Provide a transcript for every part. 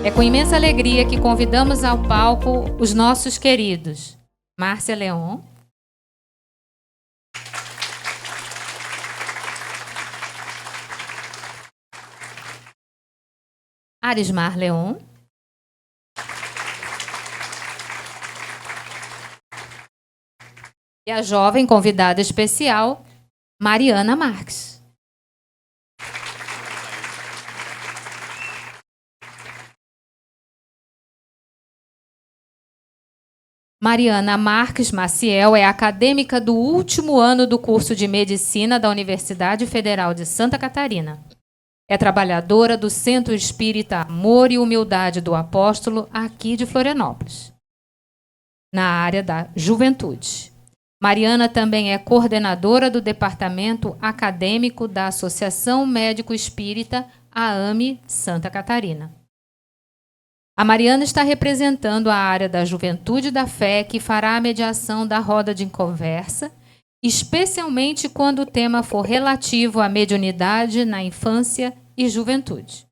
É com imensa alegria que convidamos ao palco os nossos queridos Márcia Leon, Arismar Leon, e a jovem convidada especial, Mariana Marques. Mariana Marques Maciel é acadêmica do último ano do curso de Medicina da Universidade Federal de Santa Catarina. É trabalhadora do Centro Espírita Amor e Humildade do Apóstolo, aqui de Florianópolis, na área da juventude. Mariana também é coordenadora do Departamento Acadêmico da Associação Médico Espírita AAME Santa Catarina. A Mariana está representando a área da Juventude da Fé, que fará a mediação da roda de conversa, especialmente quando o tema for relativo à mediunidade na infância e juventude.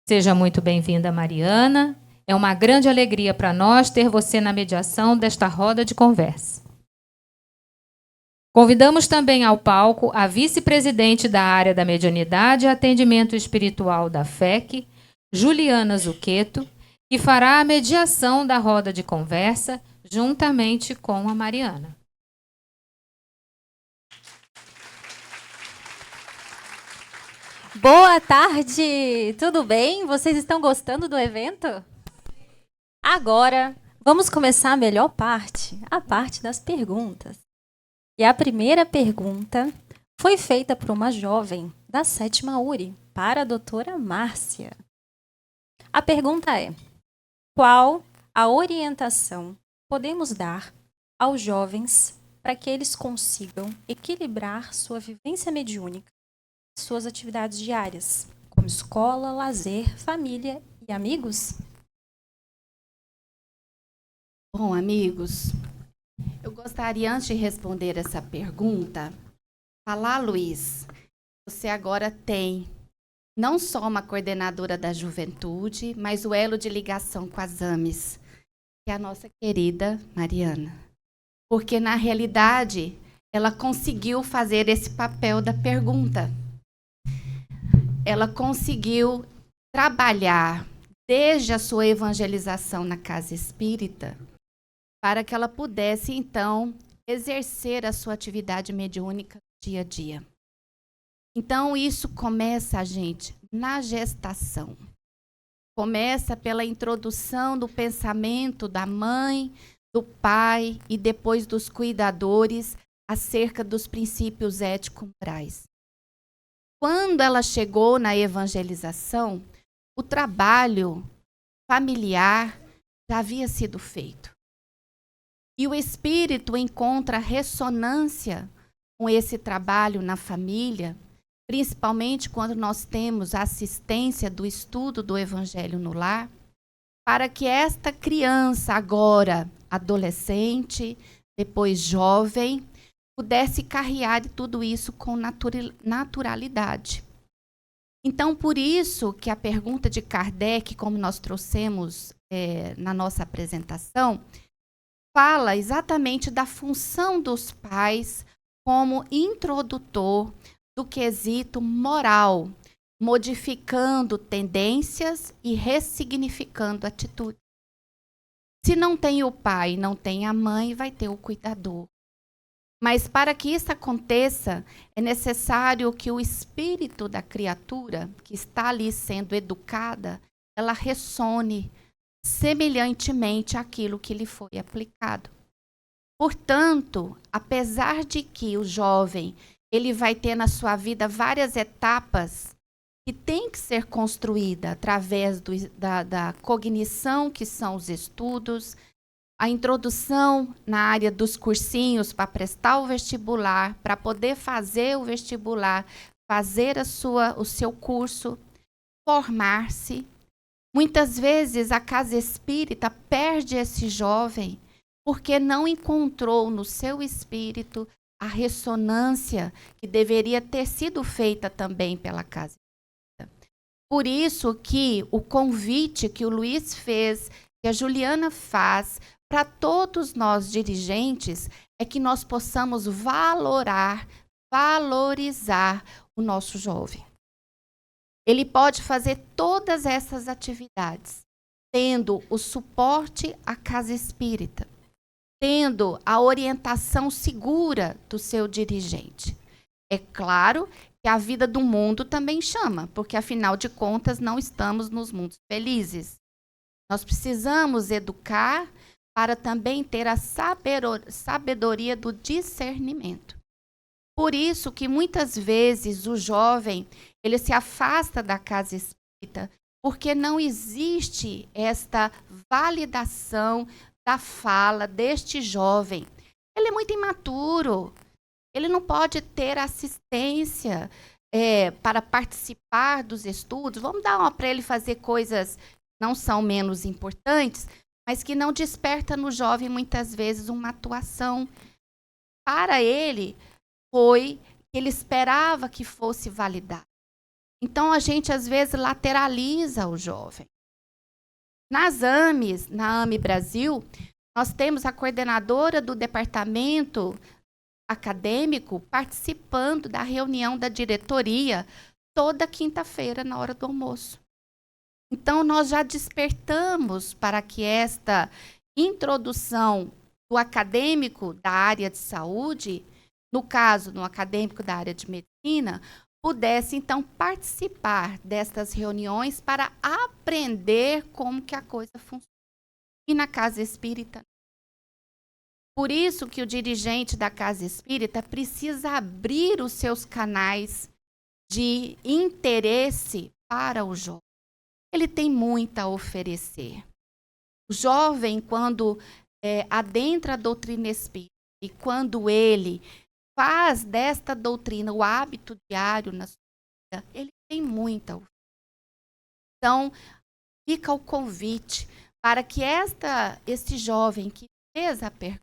Seja muito bem-vinda, Mariana. É uma grande alegria para nós ter você na mediação desta roda de conversa. Convidamos também ao palco a vice-presidente da área da mediunidade e atendimento espiritual da FEC, Juliana Zucchetto, que fará a mediação da roda de conversa juntamente com a Mariana. Boa tarde! Tudo bem? Vocês estão gostando do evento? Agora, vamos começar a melhor parte, a parte das perguntas. E a primeira pergunta foi feita por uma jovem da 7ª URI, para a doutora Márcia. A pergunta é: qual a orientação podemos dar aos jovens para que eles consigam equilibrar sua vivência mediúnica e suas atividades diárias, como escola, lazer, família e amigos? Bom, amigos, eu gostaria, antes de responder essa pergunta, falar, Luiz, você agora tem não só uma coordenadora da juventude, mas o elo de ligação com as AMES, que é a nossa querida Mariana. Porque, na realidade, ela conseguiu fazer esse papel da pergunta. Ela conseguiu trabalhar desde a sua evangelização na casa espírita para que ela pudesse, então, exercer a sua atividade mediúnica dia a dia. Então, isso começa, gente, na gestação. Começa pela introdução do pensamento da mãe, do pai e depois dos cuidadores acerca dos princípios ético-morais. Quando ela chegou na evangelização, o trabalho familiar já havia sido feito. E o espírito encontra ressonância com esse trabalho na família, principalmente quando nós temos a assistência do estudo do Evangelho no lar, para que esta criança, agora adolescente, depois jovem, pudesse carrear tudo isso com naturalidade. Então, por isso que a pergunta de Kardec, como nós trouxemos na nossa apresentação, fala exatamente da função dos pais como introdutor do quesito moral, modificando tendências e ressignificando atitudes. Se não tem o pai, não tem a mãe, vai ter o cuidador. Mas para que isso aconteça, é necessário que o espírito da criatura, que está ali sendo educada, ela ressone semelhantemente àquilo que lhe foi aplicado. Portanto, apesar de que o jovem ele vai ter na sua vida várias etapas que têm que ser construídas através da cognição, que são os estudos, a introdução na área dos cursinhos para prestar o vestibular, para poder fazer o vestibular, fazer o seu curso, formar-se. Muitas vezes a casa espírita perde esse jovem porque não encontrou no seu espírito a ressonância que deveria ter sido feita também pela casa espírita. Por isso que o convite que o Luiz fez, que a Juliana faz, para todos nós dirigentes, é que nós possamos valorizar o nosso jovem. Ele pode fazer todas essas atividades, tendo o suporte à casa espírita, tendo a orientação segura do seu dirigente. É claro que a vida do mundo também chama, porque afinal de contas não estamos nos mundos felizes. Nós precisamos educar para também ter a sabedoria do discernimento. Por isso que muitas vezes o jovem, ele se afasta da casa espírita, porque não existe esta validação da fala deste jovem. Ele é muito imaturo, ele não pode ter assistência para participar dos estudos. Vamos dar para ele fazer coisas que não são menos importantes, mas que não desperta no jovem muitas vezes uma atuação. Para ele, foi que ele esperava que fosse validado. Então, a gente, às vezes, lateraliza o jovem. Nas AMEs, na AME Brasil, nós temos a coordenadora do departamento acadêmico participando da reunião da diretoria toda quinta-feira, na hora do almoço. Então, nós já despertamos para que esta introdução do acadêmico da área de saúde, no caso, no acadêmico da área de medicina, pudesse, então, participar destas reuniões para aprender como que a coisa funciona. E na casa espírita. Por isso que o dirigente da casa espírita precisa abrir os seus canais de interesse para o jovem. Ele tem muito a oferecer. O jovem, quando adentra a doutrina espírita e quando ele faz desta doutrina o hábito diário na sua vida, ele tem muita oferta. Então, fica o convite para que este jovem que fez a pergunta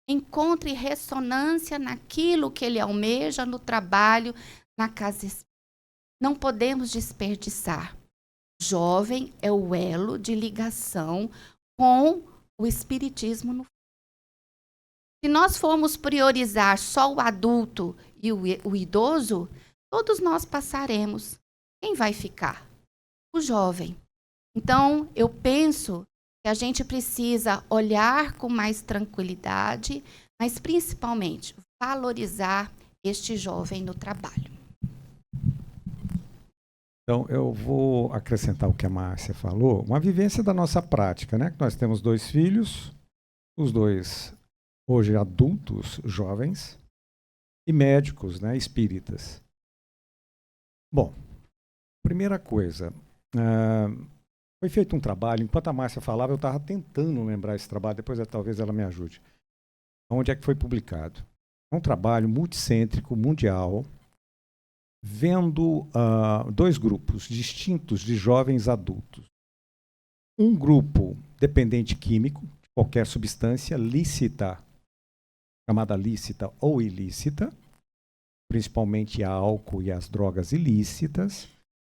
encontre ressonância naquilo que ele almeja no trabalho, na casa espírita. Não podemos desperdiçar. O jovem é o elo de ligação com o espiritismo no futuro. Se nós formos priorizar só o adulto e o idoso, todos nós passaremos. Quem vai ficar? O jovem. Então, eu penso que a gente precisa olhar com mais tranquilidade, mas principalmente valorizar este jovem no trabalho. Então, eu vou acrescentar o que a Márcia falou, uma vivência da nossa prática, né? Nós temos 2 filhos, os 2 hoje adultos, jovens, e médicos, né? Espíritas. Bom, primeira coisa, foi feito um trabalho, enquanto a Márcia falava, eu estava tentando lembrar esse trabalho, depois talvez ela me ajude. Onde é que foi publicado? É um trabalho multicêntrico, mundial, vendo 2 grupos distintos de jovens adultos. Um grupo dependente químico, de qualquer substância lícita, chamada lícita ou ilícita, principalmente álcool e as drogas ilícitas,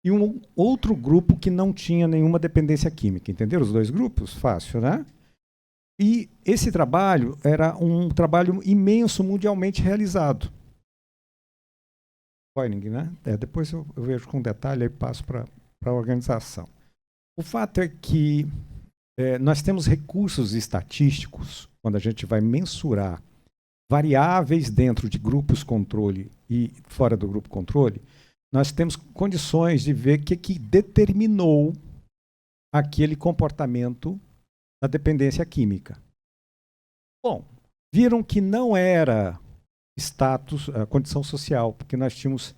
e um outro grupo que não tinha nenhuma dependência química. Entenderam os 2 grupos? Fácil, né? E esse trabalho era um trabalho imenso, mundialmente realizado. Né? Depois eu vejo com detalhe e passo para a organização. O fato é que nós temos recursos estatísticos, quando a gente vai mensurar variáveis dentro de grupos controle e fora do grupo controle, nós temos condições de ver o que determinou aquele comportamento da dependência química. Bom, viram que não era status, a condição social, porque nós tínhamos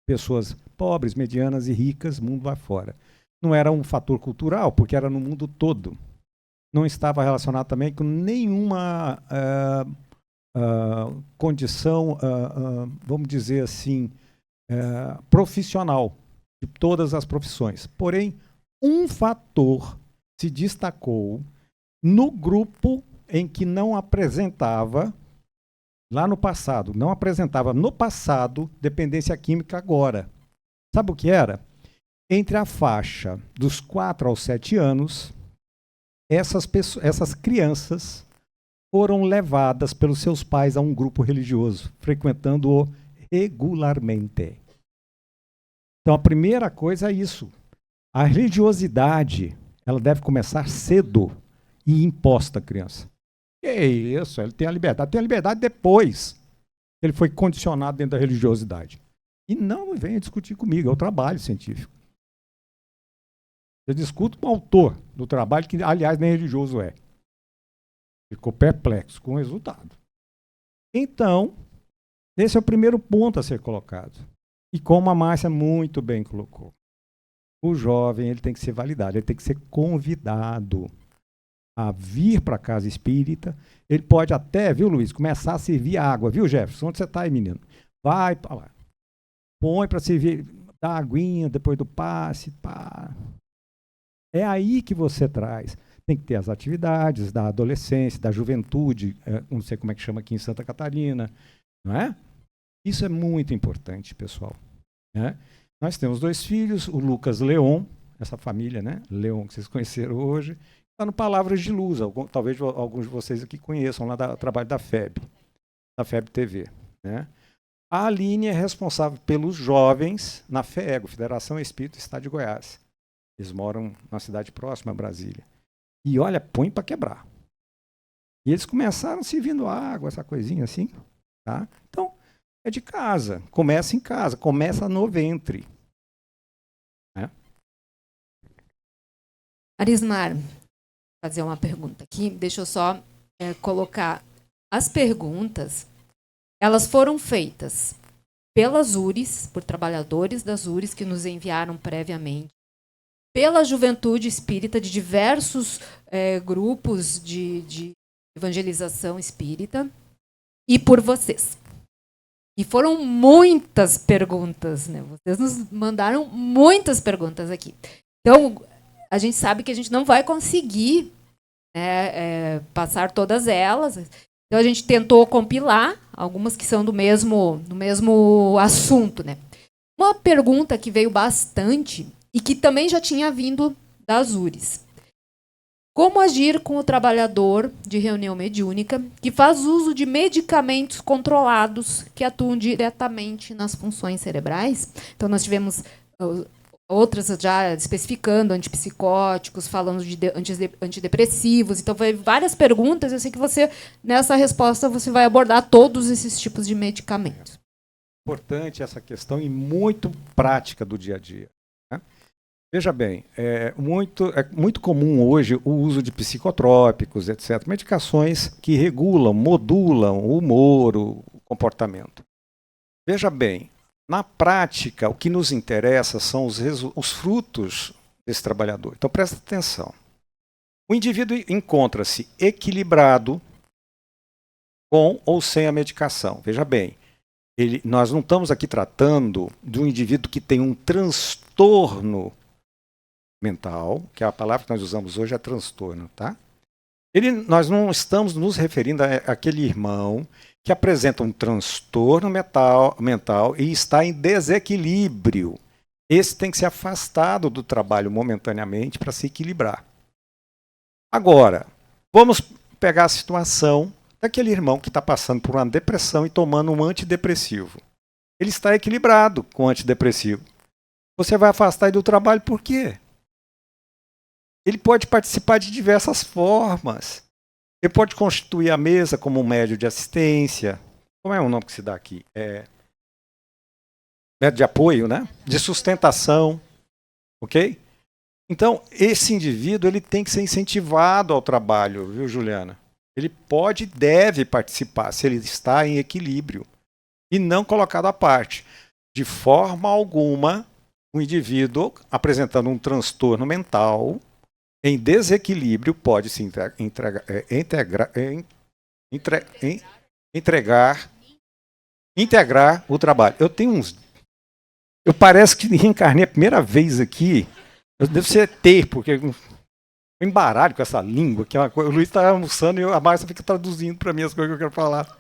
pessoas pobres, medianas e ricas, mundo lá fora. Não era um fator cultural, porque era no mundo todo. Não estava relacionado também com nenhuma condição, vamos dizer assim, profissional, de todas as profissões. Porém, um fator se destacou no grupo em que não apresentava, lá no passado, não apresentava no passado dependência química agora. Sabe o que era? Entre a faixa dos 4 aos 7 anos, essas crianças foram levadas pelos seus pais a um grupo religioso, frequentando-o regularmente. Então, a primeira coisa é isso. A religiosidade, ela deve começar cedo e imposta à criança. Que isso? Ele tem a liberdade. Tem a liberdade depois. Ele foi condicionado dentro da religiosidade. E não venha discutir comigo, é o trabalho científico. Eu discuto com o autor do trabalho, que, aliás, nem religioso é. Ficou perplexo com o resultado. Então, esse é o primeiro ponto a ser colocado. E como a Márcia muito bem colocou, o jovem ele tem que ser validado, ele tem que ser convidado a vir para a casa espírita. Ele pode até, viu, Luiz, começar a servir água, viu, Jefferson? Onde você está aí, menino? Vai para lá. Põe para servir, dá aguinha depois do passe. Pá. É aí que você traz. Tem que ter as atividades da adolescência, da juventude, não sei como é que chama aqui em Santa Catarina, não é? Isso é muito importante, pessoal. Né? Nós temos 2 filhos, o Lucas Leon, essa família, né? Leon, que vocês conheceram hoje, está no Palavras de Luz. Talvez alguns de vocês aqui conheçam, lá do trabalho da FEB TV. Né? A Aline é responsável pelos jovens na FEGO, Federação Espírita do Estado de Goiás. Eles moram na cidade próxima a Brasília. E olha, põe para quebrar. E eles começaram servindo água, essa coisinha assim. Tá? Então, é de casa. Começa em casa, começa no ventre. Né? Arismar, vou fazer uma pergunta aqui. Deixa eu só colocar. As perguntas, elas foram feitas pelas URIs, por trabalhadores das URIs que nos enviaram previamente, pela juventude espírita de diversos grupos de evangelização espírita e por vocês. E foram muitas perguntas, né? Vocês nos mandaram muitas perguntas aqui. Então, a gente sabe que a gente não vai conseguir passar todas elas. Então, a gente tentou compilar algumas que são do mesmo assunto, né? Uma pergunta que veio bastante e que também já tinha vindo das URIs. Como agir com o trabalhador de reunião mediúnica que faz uso de medicamentos controlados que atuam diretamente nas funções cerebrais? Então, nós tivemos outras já especificando antipsicóticos, falando de antidepressivos. Então, foi várias perguntas. Eu sei que você, nessa resposta, você vai abordar todos esses tipos de medicamentos. Importante essa questão e muito prática do dia a dia. Veja bem, é muito comum hoje o uso de psicotrópicos, etc. Medicações que regulam, modulam o humor, o comportamento. Veja bem, na prática, o que nos interessa são os frutos desse trabalhador. Então, presta atenção. O indivíduo encontra-se equilibrado com ou sem a medicação. Veja bem, nós não estamos aqui tratando de um indivíduo que tem um transtorno mental, que é a palavra que nós usamos hoje é transtorno, tá? Nós não estamos nos referindo àquele irmão que apresenta um transtorno mental e está em desequilíbrio. Esse tem que ser afastado do trabalho momentaneamente para se equilibrar. Agora, vamos pegar a situação daquele irmão que está passando por uma depressão e tomando um antidepressivo. Ele está equilibrado com o antidepressivo. Você vai afastar ele do trabalho por quê? Ele pode participar de diversas formas. Ele pode constituir a mesa como um médio de assistência. Como é o nome que se dá aqui? Médio de apoio, né? De sustentação. Ok? Então, esse indivíduo ele tem que ser incentivado ao trabalho, viu, Juliana? Ele pode e deve participar, se ele está em equilíbrio. E não colocado à parte. De forma alguma, o indivíduo apresentando um transtorno mental em desequilíbrio pode se integrar o trabalho. Eu parece que reencarnei a primeira vez aqui. Eu devo ser ET, porque eu embaralho com essa língua, que é uma coisa. O Luiz está almoçando e a Márcia fica traduzindo para mim as coisas que eu quero falar.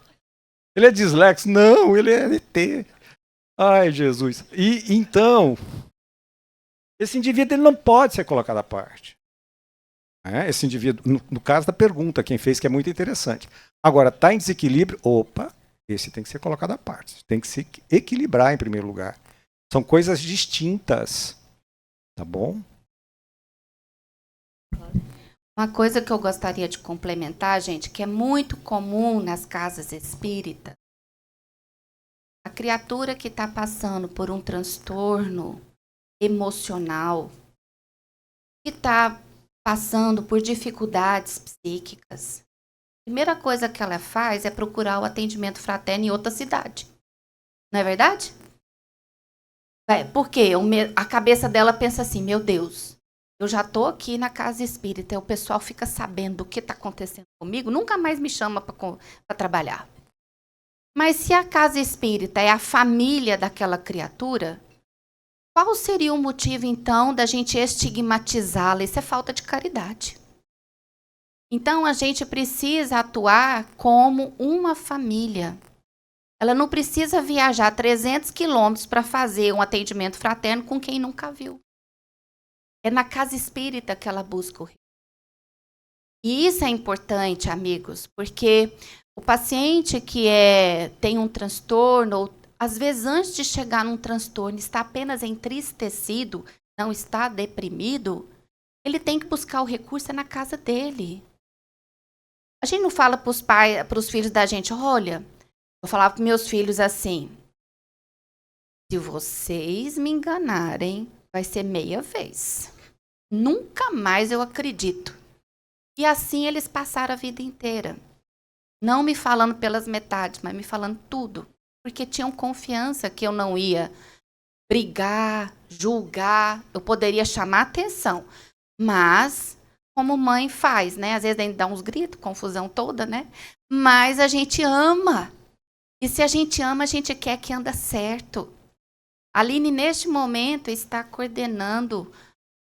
Ele é dislexo? Não, ele é ET. Ai, Jesus. E então, Esse indivíduo ele não pode ser colocado à parte. Esse indivíduo, no caso da pergunta, quem fez, que é muito interessante. Agora, está em desequilíbrio, opa, esse tem que ser colocado à parte. Tem que se equilibrar em primeiro lugar. São coisas distintas. Tá bom? Uma coisa que eu gostaria de complementar, gente, que é muito comum nas casas espíritas, a criatura que está passando por um transtorno emocional, que está passando por dificuldades psíquicas, a primeira coisa que ela faz é procurar o atendimento fraterno em outra cidade. Não é verdade? Porque a cabeça dela pensa assim, meu Deus, eu já estou aqui na casa espírita, e o pessoal fica sabendo do que está acontecendo comigo, nunca mais me chama para trabalhar. Mas se a casa espírita é a família daquela criatura, qual seria o motivo, então, da gente estigmatizá-la? Isso é falta de caridade. Então, a gente precisa atuar como uma família. Ela não precisa viajar 300 quilômetros para fazer um atendimento fraterno com quem nunca viu. É na casa espírita que ela busca o reino. E isso é importante, amigos, porque o paciente que tem um transtorno, ou às vezes antes de chegar num transtorno, está apenas entristecido, não está deprimido, ele tem que buscar o recurso na casa dele. A gente não fala para os filhos da gente, olha, eu falava para meus filhos assim, se vocês me enganarem, vai ser meia vez. Nunca mais eu acredito. E assim eles passaram a vida inteira. Não me falando pelas metades, mas me falando tudo. Porque tinham confiança que eu não ia brigar, julgar, eu poderia chamar atenção. Mas, como mãe faz, né? Às vezes a gente dá uns gritos, confusão toda, né? Mas a gente ama. E se a gente ama, a gente quer que anda certo. A Aline, neste momento, está coordenando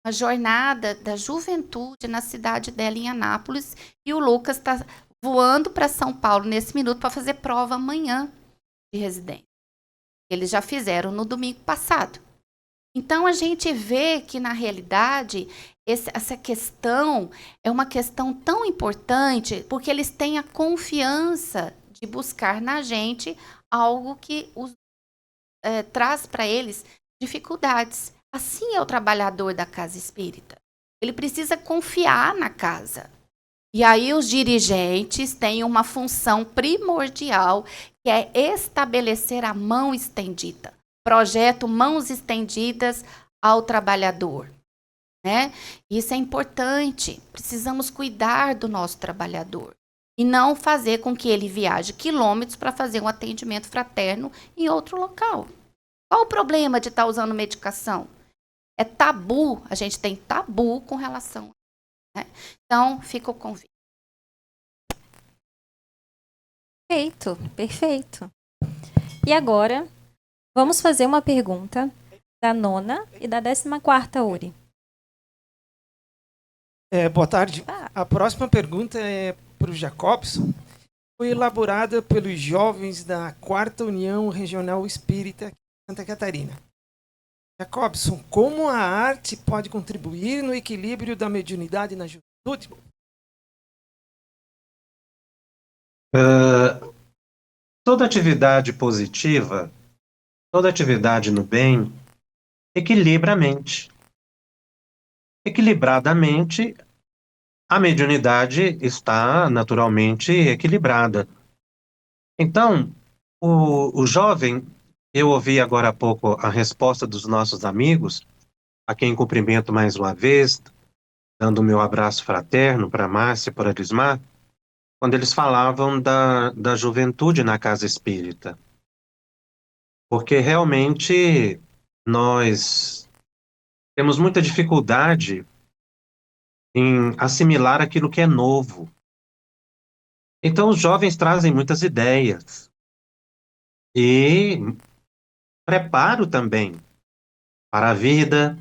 a jornada da juventude na cidade dela, em Anápolis, e o Lucas está voando para São Paulo nesse minuto para fazer prova amanhã de residência. Eles já fizeram no domingo passado. Então, a gente vê que, na realidade, essa questão é uma questão tão importante, porque eles têm a confiança de buscar na gente algo que traz para eles dificuldades. Assim é o trabalhador da casa espírita. Ele precisa confiar na casa. E aí os dirigentes têm uma função primordial, que é estabelecer a mão estendida. Projeto Mãos Estendidas ao Trabalhador. Né? Isso é importante. Precisamos cuidar do nosso trabalhador. E não fazer com que ele viaje quilômetros para fazer um atendimento fraterno em outro local. Qual o problema de estar usando medicação? É tabu, a gente tem tabu com relação. Né? Então, fica o convite. Perfeito, perfeito. E agora, vamos fazer uma pergunta da 9ª e da 14ª URI. Boa tarde. A próxima pergunta é para o Jacobson. Foi elaborada pelos jovens da 4ª União Regional Espírita aqui em Santa Catarina. Jacobson, como a arte pode contribuir no equilíbrio da mediunidade na juventude? Toda atividade positiva, toda atividade no bem, equilibra a mente. Equilibradamente, a mediunidade está naturalmente equilibrada. Então, o jovem, eu ouvi agora há pouco a resposta dos nossos amigos, a quem cumprimento mais uma vez, dando o meu abraço fraterno para a Márcia e para a Elismar, quando eles falavam da juventude na casa espírita. Porque realmente nós temos muita dificuldade em assimilar aquilo que é novo. Então, os jovens trazem muitas ideias e preparo também para a vida,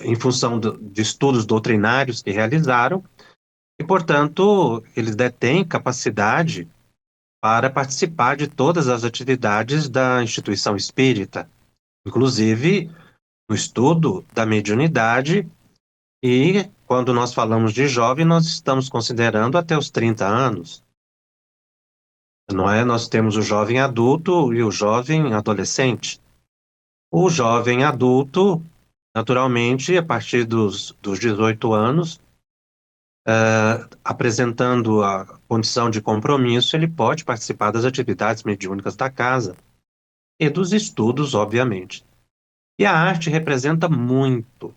em função de estudos doutrinários que realizaram, e, portanto, eles detêm capacidade para participar de todas as atividades da instituição espírita. inclusive no estudo da mediunidade, e quando nós falamos de jovem, nós estamos considerando até os 30 anos, não é? Nós temos o jovem adulto e o jovem adolescente. O jovem adulto, naturalmente, a partir dos 18 anos, apresentando a condição de compromisso, ele pode participar das atividades mediúnicas da casa e dos estudos, obviamente. E a arte representa muito,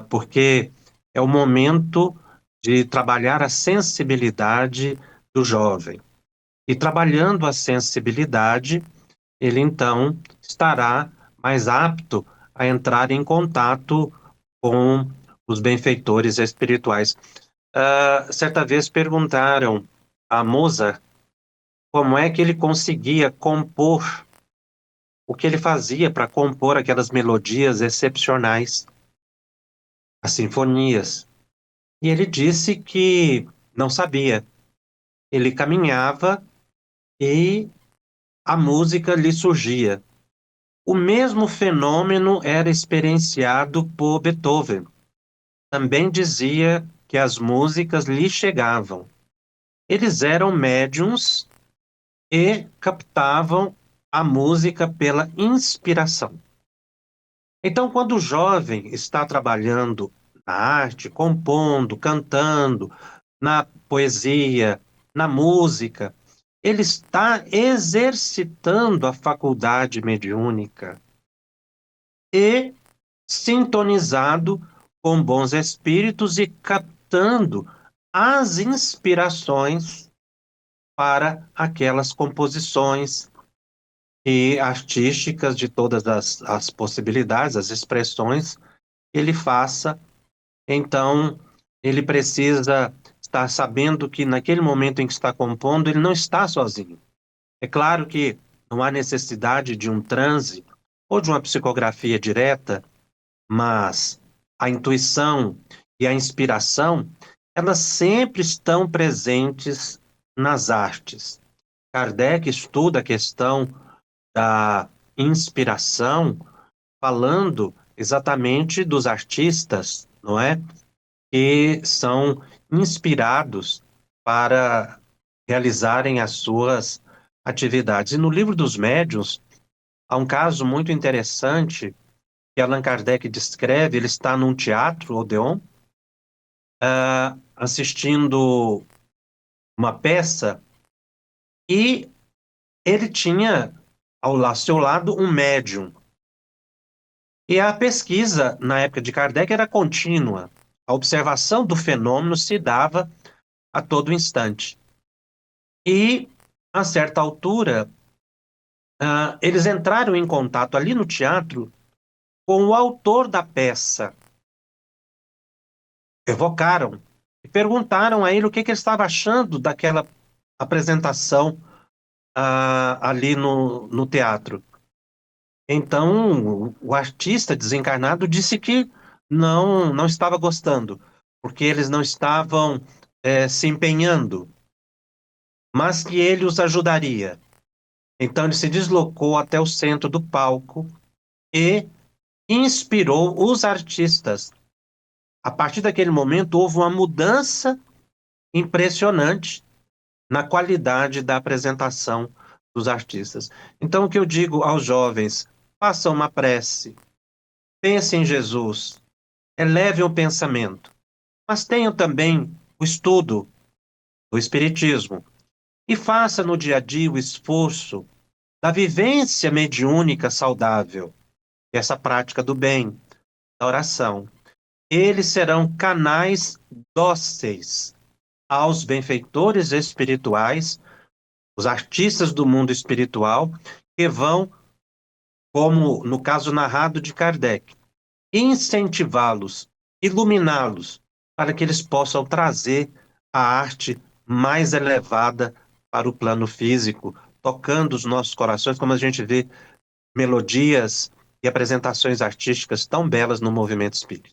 porque é o momento de trabalhar a sensibilidade do jovem. E trabalhando a sensibilidade, ele então estará mais apto a entrar em contato com os benfeitores espirituais. Certa vez perguntaram a Mozart como é que ele conseguia compor, o que ele fazia para compor aquelas melodias excepcionais, as sinfonias. E ele disse que não sabia. Ele caminhava e a música lhe surgia. O mesmo fenômeno era experienciado por Beethoven. Também dizia que as músicas lhe chegavam. Eles eram médiums e captavam a música pela inspiração. Então, quando o jovem está trabalhando na arte, compondo, cantando, na poesia, na música, ele está exercitando a faculdade mediúnica e sintonizado com bons espíritos e captando as inspirações para aquelas composições e artísticas de todas as possibilidades, as expressões que ele faça. Então, ele precisa estar sabendo que naquele momento em que está compondo, ele não está sozinho. É claro que não há necessidade de um transe ou de uma psicografia direta, mas a intuição e a inspiração, elas sempre estão presentes nas artes. Kardec estuda a questão da inspiração, falando exatamente dos artistas, não é? Que são inspirados para realizarem as suas atividades. E no livro dos médiuns, há um caso muito interessante que Allan Kardec descreve. Ele está num teatro, Odeon, assistindo uma peça, e ele tinha ao seu lado um médium. E a pesquisa, na época de Kardec, era contínua. A observação do fenômeno se dava a todo instante. E, a certa altura, eles entraram em contato ali no teatro com o autor da peça. Evocaram e perguntaram a ele o que ele estava achando daquela apresentação ali no teatro. Então, o artista desencarnado disse que não estava gostando, porque eles não estavam se empenhando, mas que ele os ajudaria. Então, ele se deslocou até o centro do palco e inspirou os artistas. A partir daquele momento, houve uma mudança impressionante na qualidade da apresentação dos artistas. Então, o que eu digo aos jovens: façam uma prece, pensem em Jesus, elevem o pensamento, mas tenham também o estudo do Espiritismo e faça no dia a dia o esforço da vivência mediúnica saudável, essa prática do bem, da oração. Eles serão canais dóceis aos benfeitores espirituais, os artistas do mundo espiritual, que vão, como no caso narrado de Kardec, incentivá-los, iluminá-los, para que eles possam trazer a arte mais elevada para o plano físico, tocando os nossos corações, como a gente vê melodias e apresentações artísticas tão belas no movimento espírita.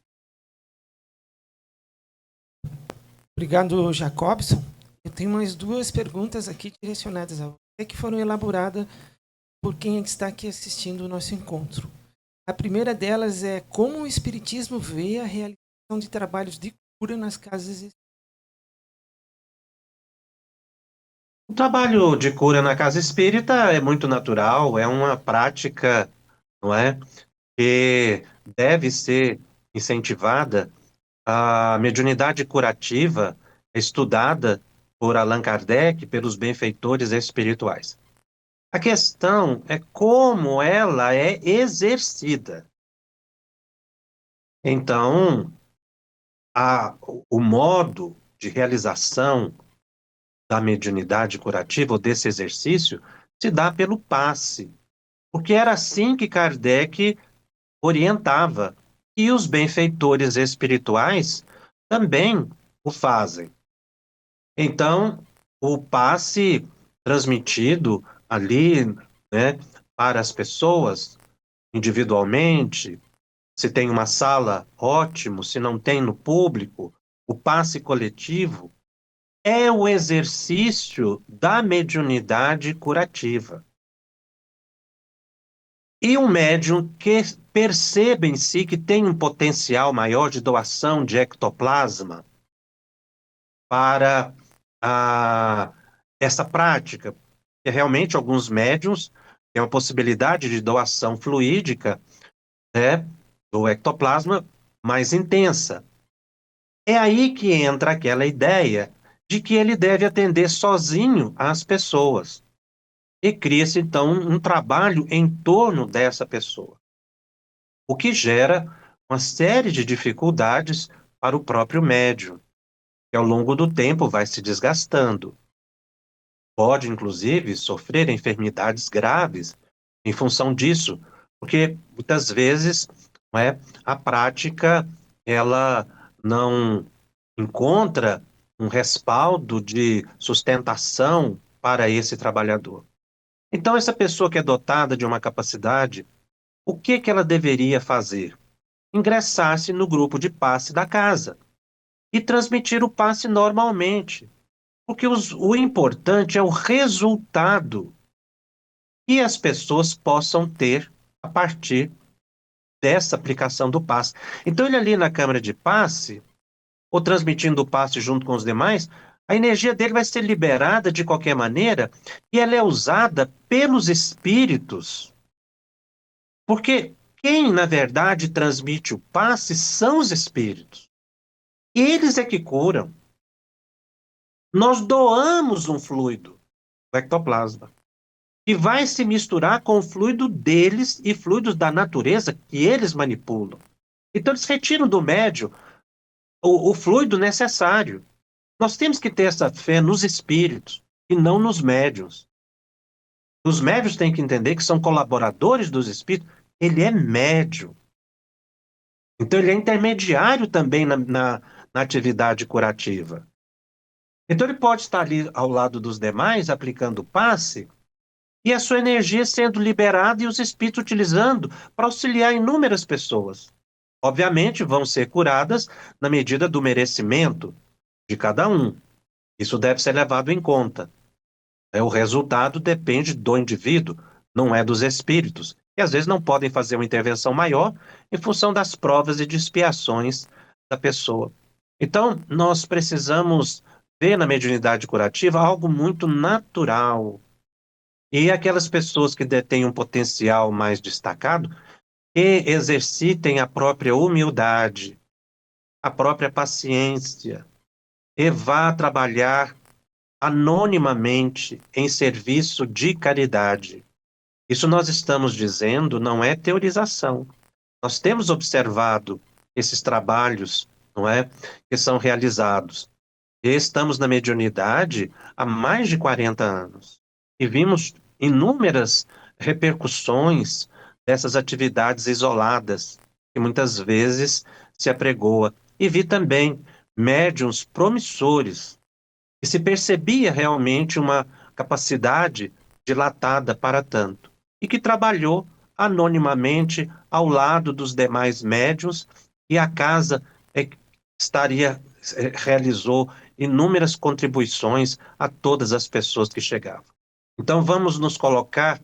Obrigado, Jacobson. Eu tenho mais duas perguntas aqui direcionadas a você que foram elaboradas por quem está aqui assistindo o nosso encontro. A primeira delas é como o Espiritismo vê a realização de trabalhos de cura nas casas espíritas. O trabalho de cura na casa espírita é muito natural, é uma prática, não é? Que deve ser incentivada. A mediunidade curativa é estudada por Allan Kardec, pelos benfeitores espirituais. A questão é como ela é exercida. Então, o modo de realização da mediunidade curativa, ou desse exercício, se dá pelo passe, porque era assim que Kardec orientava, e os benfeitores espirituais também o fazem. Então, o passe transmitido ali, né, para as pessoas, individualmente, se tem uma sala, ótimo, se não tem no público, o passe coletivo é o exercício da mediunidade curativa. E um médium que percebe em si que tem um potencial maior de doação de ectoplasma para essa prática, que realmente alguns médiums têm uma possibilidade de doação fluídica, né, do ectoplasma mais intensa. É aí que entra aquela ideia de que ele deve atender sozinho às pessoas. E cria-se, então, um trabalho em torno dessa pessoa, o que gera uma série de dificuldades para o próprio médium, que ao longo do tempo vai se desgastando. Pode, inclusive, sofrer enfermidades graves em função disso, porque muitas vezes, não é, a prática ela não encontra um respaldo de sustentação para esse trabalhador. Então, essa pessoa que é dotada de uma capacidade, o que que ela deveria fazer? Ingressar-se no grupo de passe da casa e transmitir o passe normalmente, porque o importante é o resultado que as pessoas possam ter a partir dessa aplicação do passe. Então, ele ali na câmara de passe, ou transmitindo o passe junto com os demais, a energia dele vai ser liberada de qualquer maneira e ela é usada pelos espíritos. Porque quem, na verdade, transmite o passe são os espíritos. Eles é que curam. Nós doamos um fluido, o ectoplasma, que vai se misturar com o fluido deles e fluidos da natureza que eles manipulam. Então, eles retiram do médium o fluido necessário. Nós temos que ter essa fé nos espíritos e não nos médiuns. Os médiuns têm que entender que são colaboradores dos espíritos. Ele é médium. Então, ele é intermediário também na atividade curativa. Então, ele pode estar ali ao lado dos demais, aplicando o passe, e a sua energia sendo liberada e os espíritos utilizando para auxiliar inúmeras pessoas. Obviamente, vão ser curadas na medida do merecimento de cada um. Isso deve ser levado em conta. O resultado depende do indivíduo, não é dos espíritos, que às vezes não podem fazer uma intervenção maior em função das provas e de expiações da pessoa. Então, nós precisamos ver na mediunidade curativa algo muito natural. E aquelas pessoas que detêm um potencial mais destacado, que exercitem a própria humildade, a própria paciência, e vá trabalhar anonimamente em serviço de caridade. Isso nós estamos dizendo não é teorização. Nós temos observado esses trabalhos, não é, que são realizados. E estamos na mediunidade há mais de 40 anos. E vimos inúmeras repercussões dessas atividades isoladas, que muitas vezes se apregoa. E vi também médiuns promissores, que se percebia realmente uma capacidade dilatada para tanto, e que trabalhou anonimamente ao lado dos demais médiuns, e a casa realizou inúmeras contribuições a todas as pessoas que chegavam. Então vamos nos colocar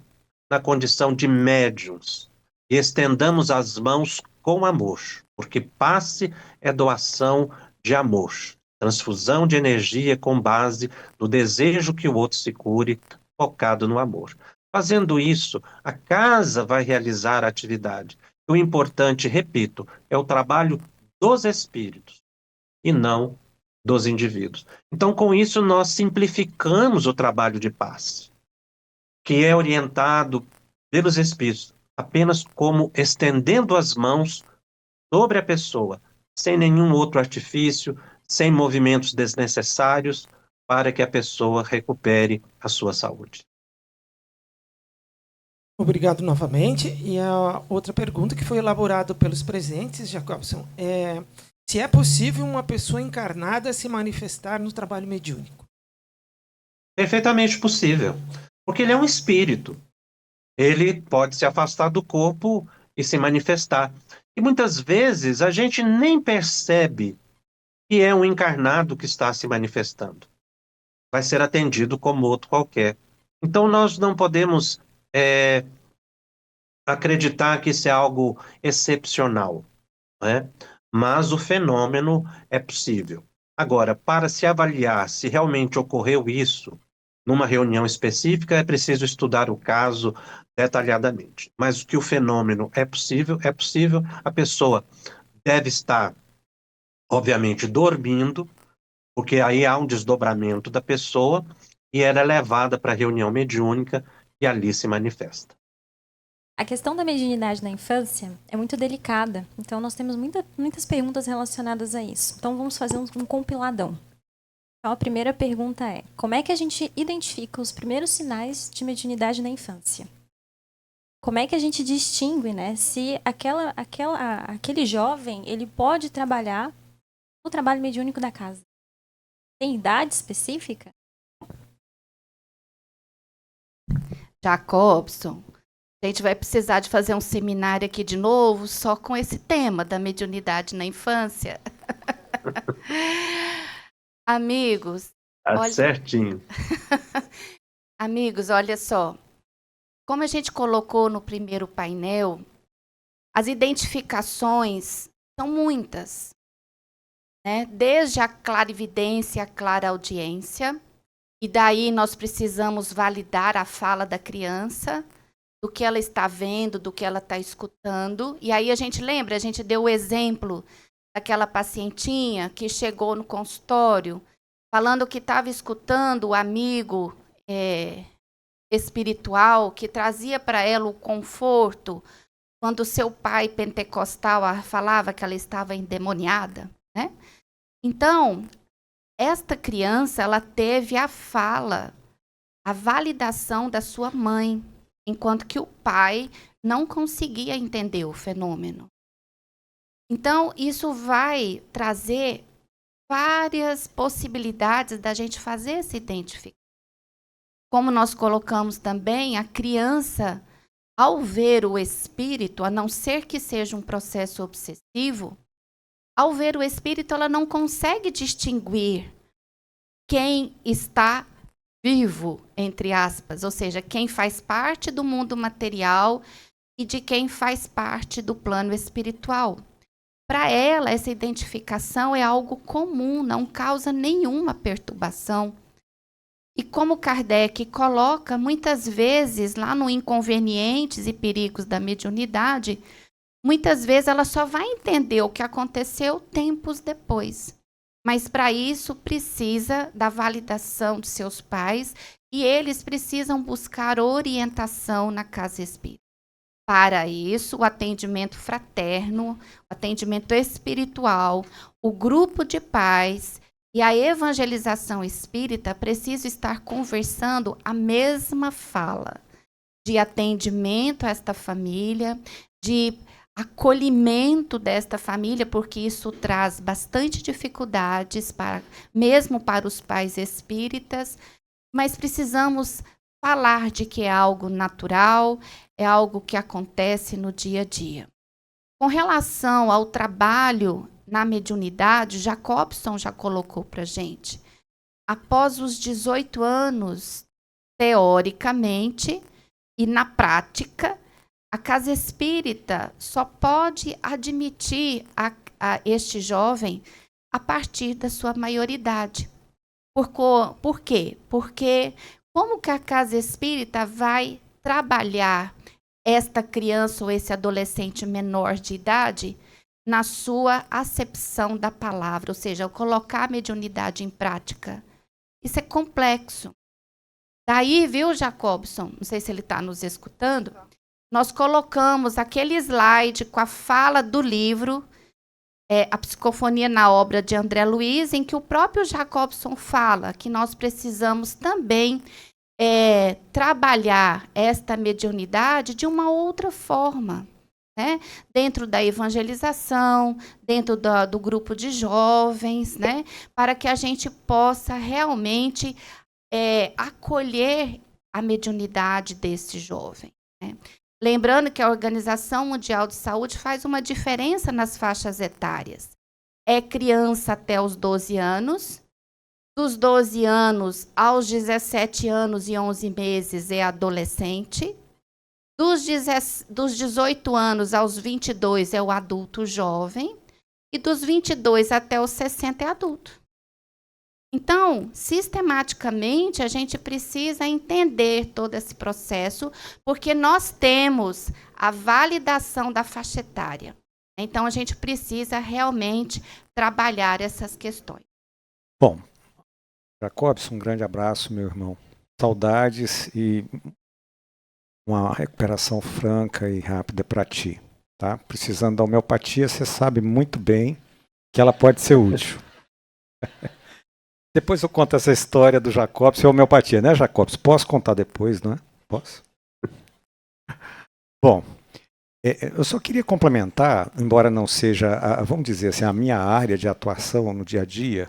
na condição de médiuns e estendamos as mãos com amor, porque passe é doação de amor, transfusão de energia com base no desejo que o outro se cure, focado no amor. Fazendo isso, a casa vai realizar a atividade. O importante, repito, é o trabalho dos espíritos e não dos indivíduos. Então, com isso, nós simplificamos o trabalho de paz, que é orientado pelos espíritos, apenas como estendendo as mãos sobre a pessoa, sem nenhum outro artifício, sem movimentos desnecessários, para que a pessoa recupere a sua saúde. Obrigado novamente. E a outra pergunta que foi elaborada pelos presentes, Jacobson, é se é possível uma pessoa encarnada se manifestar no trabalho mediúnico. Perfeitamente possível, porque ele é um espírito. Ele pode se afastar do corpo e se manifestar. E muitas vezes a gente nem percebe que é um encarnado que está se manifestando. Vai ser atendido como outro qualquer. Então nós não podemos acreditar que isso é algo excepcional, né? Mas o fenômeno é possível. Agora, para se avaliar se realmente ocorreu isso numa reunião específica, é preciso estudar o caso detalhadamente. Mas que o fenômeno é possível, a pessoa deve estar, obviamente, dormindo, porque aí há um desdobramento da pessoa e ela é levada para a reunião mediúnica e ali se manifesta. A questão da mediunidade na infância é muito delicada, então nós temos muitas perguntas relacionadas a isso. Então vamos fazer um compiladão. Então a primeira pergunta é: como é que a gente identifica os primeiros sinais de mediunidade na infância? Como é que a gente distingue, né, se aquele jovem ele pode trabalhar no trabalho mediúnico da casa? Tem idade específica? Jacobson, a gente vai precisar de fazer um seminário aqui de novo, só com esse tema da mediunidade na infância. Amigos, Tá certinho. Amigos, olha só. Como a gente colocou no primeiro painel, as identificações são muitas, né? Desde a clarividência, a clareaudiência, e daí nós precisamos validar a fala da criança, do que ela está vendo, do que ela está escutando. E aí a gente lembra, a gente deu o exemplo daquela pacientinha que chegou no consultório falando que estava escutando o amigo espiritual que trazia para ela o conforto quando seu pai pentecostal falava que ela estava endemoniada, né? Então, esta criança, ela teve a fala, a validação da sua mãe, enquanto que o pai não conseguia entender o fenômeno. Então, isso vai trazer várias possibilidades da gente fazer essa identificação. Como nós colocamos também, a criança, ao ver o espírito, a não ser que seja um processo obsessivo, ao ver o espírito, ela não consegue distinguir quem está vivo, entre aspas, ou seja, quem faz parte do mundo material e de quem faz parte do plano espiritual. Para ela, essa identificação é algo comum, não causa nenhuma perturbação. E como Kardec coloca, muitas vezes, lá no Inconvenientes e Perigos da Mediunidade, muitas vezes ela só vai entender o que aconteceu tempos depois. Mas para isso precisa da validação de seus pais e eles precisam buscar orientação na casa espírita. Para isso, o atendimento fraterno, o atendimento espiritual, o grupo de pais e a evangelização espírita precisam estar conversando a mesma fala de atendimento a esta família, de acolhimento desta família, porque isso traz bastante dificuldades, mesmo para os pais espíritas, mas precisamos falar de que é algo natural, é algo que acontece no dia a dia. Com relação ao trabalho na mediunidade, Jacobson já colocou para a gente. Após os 18 anos, teoricamente, E na prática, a casa espírita só pode admitir a este jovem a partir da sua maioridade. Por quê? Porque como que a casa espírita vai trabalhar esta criança ou esse adolescente menor de idade na sua acepção da palavra, ou seja, colocar a mediunidade em prática? Isso é complexo. Daí, viu, Jacobson, não sei se ele está nos escutando, nós colocamos aquele slide com a fala do livro, A Psicofonia na Obra de André Luiz, em que o próprio Jacobson fala que nós precisamos também trabalhar esta mediunidade de uma outra forma, né? Dentro da evangelização, dentro do grupo de jovens, né? Para que a gente possa realmente acolher a mediunidade desse jovem, né? Lembrando que a Organização Mundial de Saúde faz uma diferença nas faixas etárias. É criança até os 12 anos, dos 12 anos aos 17 anos e 11 meses é adolescente, dos 18 anos aos 22 é o adulto jovem, e dos 22 até os 60 é adulto. Então, sistematicamente, a gente precisa entender todo esse processo, porque nós temos a validação da faixa etária. Então, a gente precisa realmente trabalhar essas questões. Bom, Jacobson, um grande abraço, meu irmão. Saudades e uma recuperação franca e rápida para ti. Tá? Precisando da homeopatia, você sabe muito bem que ela pode ser útil. Depois eu conto essa história do Jacobson e a homeopatia, né, Jacobson? Posso contar depois, não é? Posso? Bom, eu só queria complementar, embora não seja, vamos dizer assim, a minha área de atuação no dia a dia,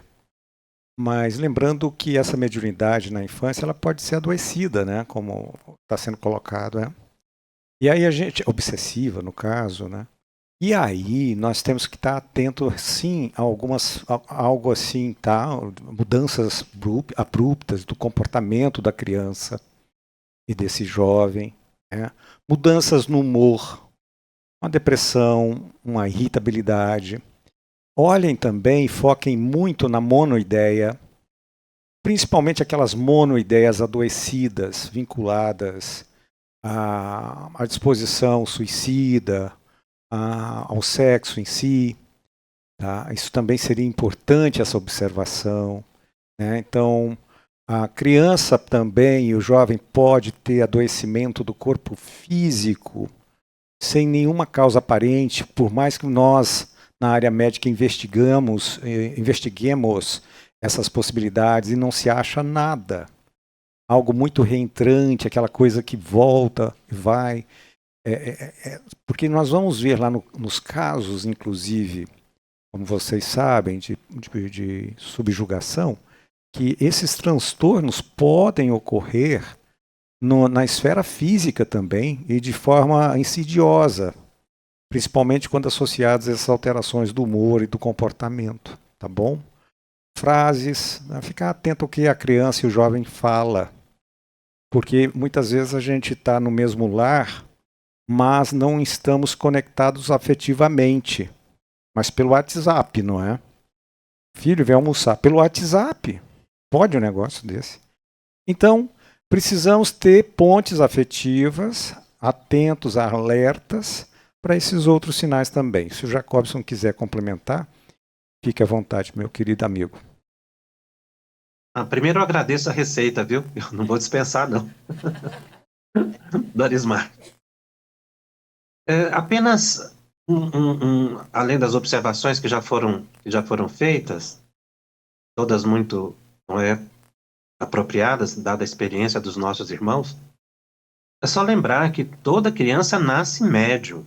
mas lembrando que essa mediunidade na infância ela pode ser adoecida, né, como está sendo colocado, né? E aí a gente, obsessiva no caso, né? E aí nós temos que estar atento, sim, a algo assim, tá? Mudanças abruptas do comportamento da criança e desse jovem, né? Mudanças no humor, uma depressão, uma irritabilidade. Olhem também, foquem muito na monoideia, principalmente aquelas monoideias adoecidas, vinculadas à disposição suicida, ao sexo em si. Tá? Isso também seria importante, essa observação, né? Então, a criança também e o jovem pode ter adoecimento do corpo físico sem nenhuma causa aparente, por mais que nós, na área médica, investiguemos essas possibilidades e não se acha nada. Algo muito reentrante, aquela coisa que volta e vai. Porque nós vamos ver lá nos casos, inclusive, como vocês sabem, de subjugação, que esses transtornos podem ocorrer na esfera física também e de forma insidiosa, principalmente quando associados a essas alterações do humor e do comportamento, tá bom? Frases, né? Ficar atento ao que a criança e o jovem fala, porque muitas vezes a gente está no mesmo lar, mas não estamos conectados afetivamente, mas pelo WhatsApp, não é? Filho, vem almoçar pelo WhatsApp. Pode um negócio desse? Então, precisamos ter pontes afetivas, atentos, alertas, para esses outros sinais também. Se o Jacobson quiser complementar, fique à vontade, meu querido amigo. Primeiro eu agradeço a receita, viu? Eu não vou dispensar, não. Dorismar. Apenas, além das observações que já foram feitas, todas muito apropriadas, dada a experiência dos nossos irmãos, é só lembrar que toda criança nasce médium.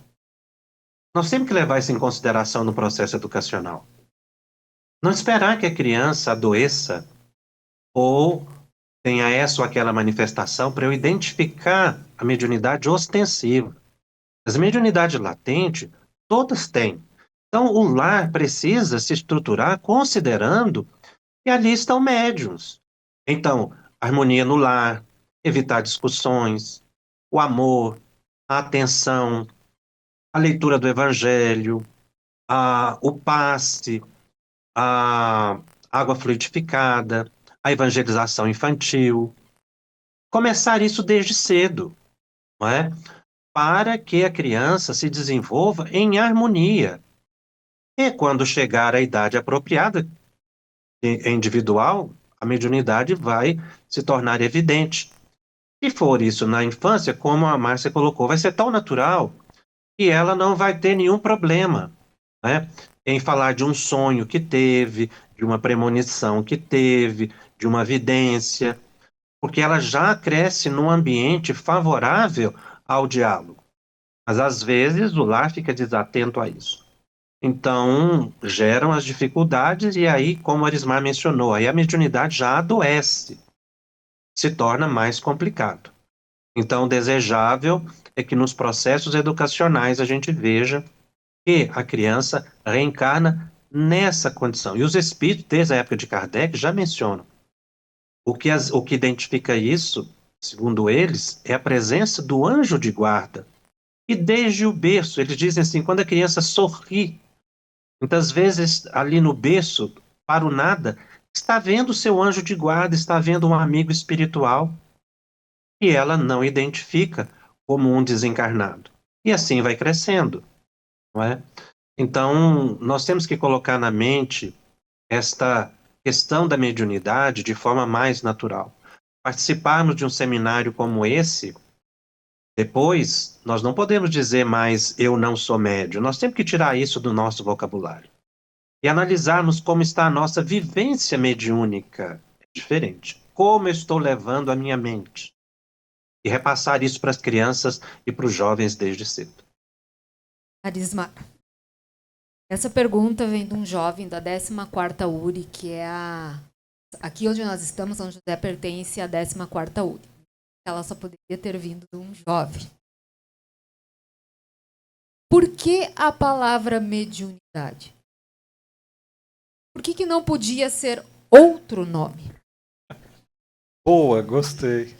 Nós temos que levar isso em consideração no processo educacional. Não esperar que a criança adoeça ou tenha essa ou aquela manifestação para eu identificar a mediunidade ostensiva. As mediunidades latentes, todas têm. Então, o lar precisa se estruturar considerando que ali estão médiuns. Então, harmonia no lar, evitar discussões, o amor, a atenção, a leitura do evangelho, o passe, a água fluidificada, a evangelização infantil. Começar isso desde cedo, não é? Para que a criança se desenvolva em harmonia. E quando chegar à idade apropriada, individual, a mediunidade vai se tornar evidente. Se for isso na infância, como a Márcia colocou, vai ser tão natural que ela não vai ter nenhum problema, né, em falar de um sonho que teve, de uma premonição que teve, de uma vidência, porque ela já cresce num ambiente favorável ao diálogo. Mas às vezes o lar fica desatento a isso. Então, geram as dificuldades e aí, como a Arismar mencionou, aí a mediunidade já adoece, se torna mais complicado. Então, o desejável é que nos processos educacionais a gente veja que a criança reencarna nessa condição. E os espíritos, desde a época de Kardec, já mencionam. O que identifica isso, segundo eles, é a presença do anjo de guarda. E desde o berço, eles dizem assim, quando a criança sorri, muitas vezes ali no berço, para o nada, está vendo o seu anjo de guarda, está vendo um amigo espiritual, e ela não identifica como um desencarnado. E assim vai crescendo, não é? Então, nós temos que colocar na mente esta questão da mediunidade de forma mais natural. Participarmos de um seminário como esse, depois, nós não podemos dizer mais eu não sou médium. Nós temos que tirar isso do nosso vocabulário. E analisarmos como está a nossa vivência mediúnica. É diferente. Como eu estou levando a minha mente. E repassar isso para as crianças e para os jovens desde cedo. Arismar. Essa pergunta vem de um jovem da 14ª URI, que é aqui onde nós estamos, São José pertence à 14ª URI. Ela só poderia ter vindo de um jovem. Por que a palavra mediunidade? Por que não podia ser outro nome? Boa, gostei.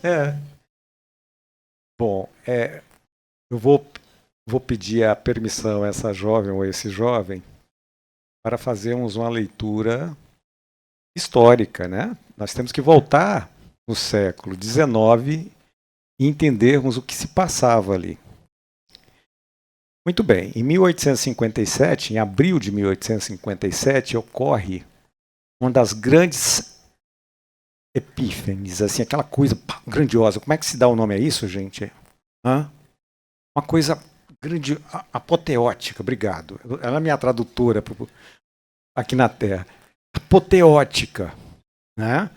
Bom, eu vou pedir a permissão a essa jovem ou esse jovem para fazermos uma leitura histórica, né? Nós temos que voltar no século XIX e entendermos o que se passava ali. Muito bem, em 1857, em abril de 1857, ocorre uma das grandes epífanes, assim, aquela coisa grandiosa. Como é que se dá o nome a isso, gente? Uma coisa grande, apoteótica, obrigado. Ela é minha tradutora aqui na Terra. Apoteótica, né?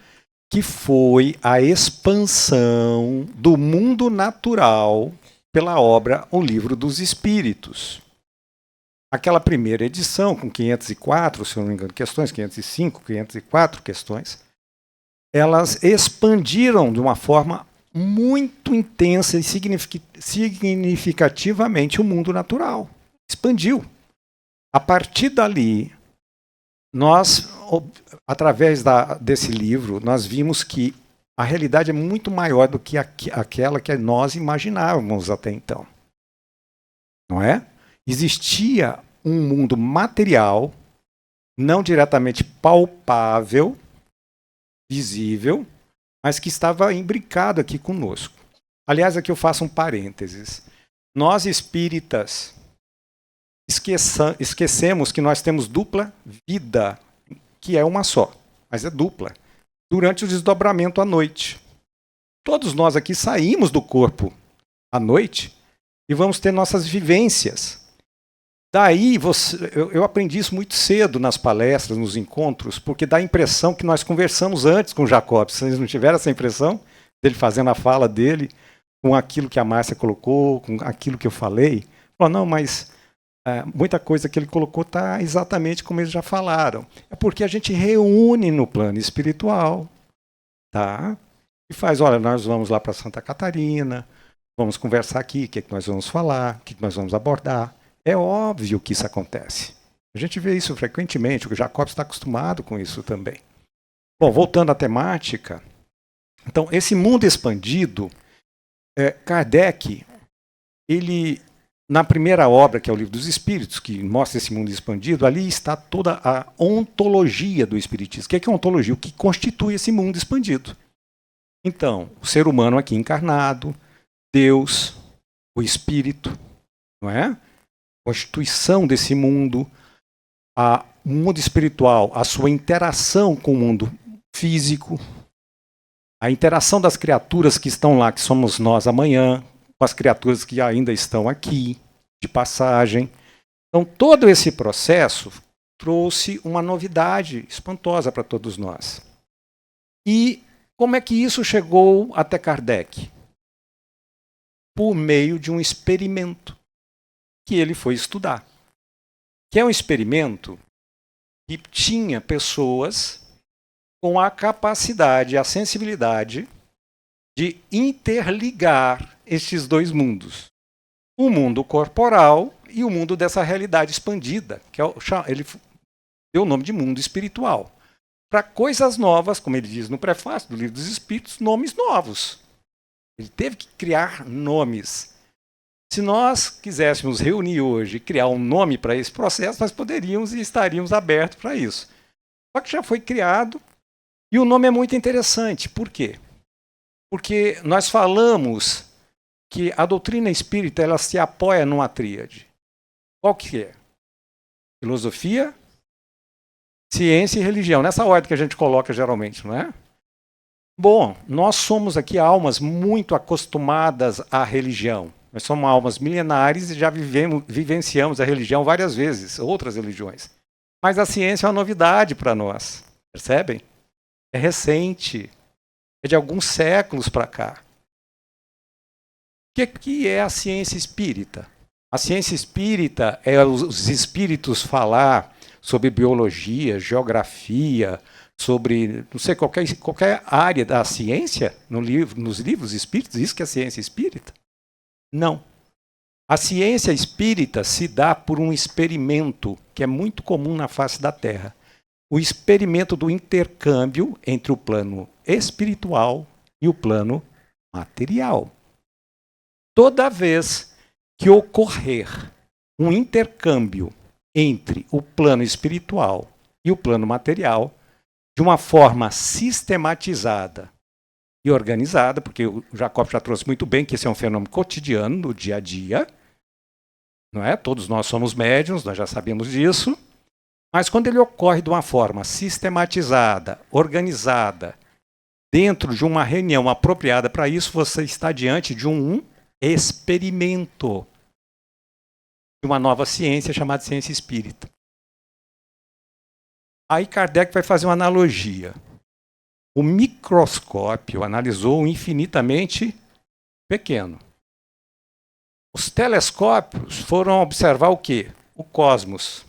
Que foi a expansão do mundo natural pela obra O Livro dos Espíritos. Aquela primeira edição, com 504, se eu não me engano, questões, 505, 504 questões, elas expandiram de uma forma muito intensa e significativamente o mundo natural. Expandiu. A partir dali, nós, através desse livro, nós vimos que a realidade é muito maior do que aquela que nós imaginávamos até então. Não é? Existia um mundo material, não diretamente palpável, visível, mas que estava imbricado aqui conosco. Aliás, aqui eu faço um parênteses. Nós espíritas esquecemos que nós temos dupla vida, que é uma só, mas é dupla. Durante o desdobramento à noite. Todos nós aqui saímos do corpo à noite e vamos ter nossas vivências. Daí, eu aprendi isso muito cedo nas palestras, nos encontros, porque dá a impressão que nós conversamos antes com o Jacob. Vocês não tiveram essa impressão dele fazendo a fala dele com aquilo que a Márcia colocou, com aquilo que eu falei? Falou, não, mas muita coisa que ele colocou está exatamente como eles já falaram. É porque a gente reúne no plano espiritual, tá? E faz, olha, nós vamos lá para Santa Catarina, vamos conversar aqui, o que nós vamos falar, o que nós vamos abordar. É óbvio que isso acontece. A gente vê isso frequentemente, o Jacob está acostumado com isso também. Bom, voltando à temática, então, esse mundo expandido, Kardec, ele, na primeira obra, que é o Livro dos Espíritos, que mostra esse mundo expandido, ali está toda a ontologia do espiritismo. O que é ontologia? O que constitui esse mundo expandido. Então, o ser humano aqui encarnado, Deus, o espírito, não é? A constituição desse mundo, o mundo espiritual, a sua interação com o mundo físico, a interação das criaturas que estão lá, que somos nós amanhã, com as criaturas que ainda estão aqui, de passagem. Então, todo esse processo trouxe uma novidade espantosa para todos nós. E como é que isso chegou até Kardec? Por meio de um experimento que ele foi estudar. Que é um experimento que tinha pessoas com a capacidade, a sensibilidade de interligar estes dois mundos. O mundo corporal e o mundo dessa realidade expandida, que ele deu o nome de mundo espiritual. Para coisas novas, como ele diz no prefácio do Livro dos Espíritos, nomes novos. Ele teve que criar nomes. Se nós quiséssemos reunir hoje e criar um nome para esse processo, nós poderíamos e estaríamos abertos para isso. Só que já foi criado, e o nome é muito interessante. Por quê? Porque nós falamos que a doutrina espírita ela se apoia numa tríade. Qual que é? Filosofia, ciência e religião. Nessa ordem que a gente coloca geralmente, não é? Bom, nós somos aqui almas muito acostumadas à religião. Nós somos almas milenares e já vivenciamos a religião várias vezes, outras religiões. Mas a ciência é uma novidade para nós, percebem? É recente, é de alguns séculos para cá. O que é a ciência espírita? A ciência espírita é os espíritos falar sobre biologia, geografia, sobre, não sei, qualquer área da ciência nos livros espíritas, isso que é ciência espírita? Não. A ciência espírita se dá por um experimento que é muito comum na face da Terra. O experimento do intercâmbio entre o plano espiritual e o plano material. Toda vez que ocorrer um intercâmbio entre o plano espiritual e o plano material, de uma forma sistematizada e organizada, porque o Jacob já trouxe muito bem que esse é um fenômeno cotidiano, no dia a dia, não é? Todos nós somos médiuns, nós já sabemos disso, mas quando ele ocorre de uma forma sistematizada, organizada, dentro de uma reunião apropriada para isso, você está diante de um experimento de uma nova ciência chamada ciência espírita. Aí Kardec vai fazer uma analogia. O microscópio analisou o infinitamente pequeno. Os telescópios foram observar o quê? O cosmos.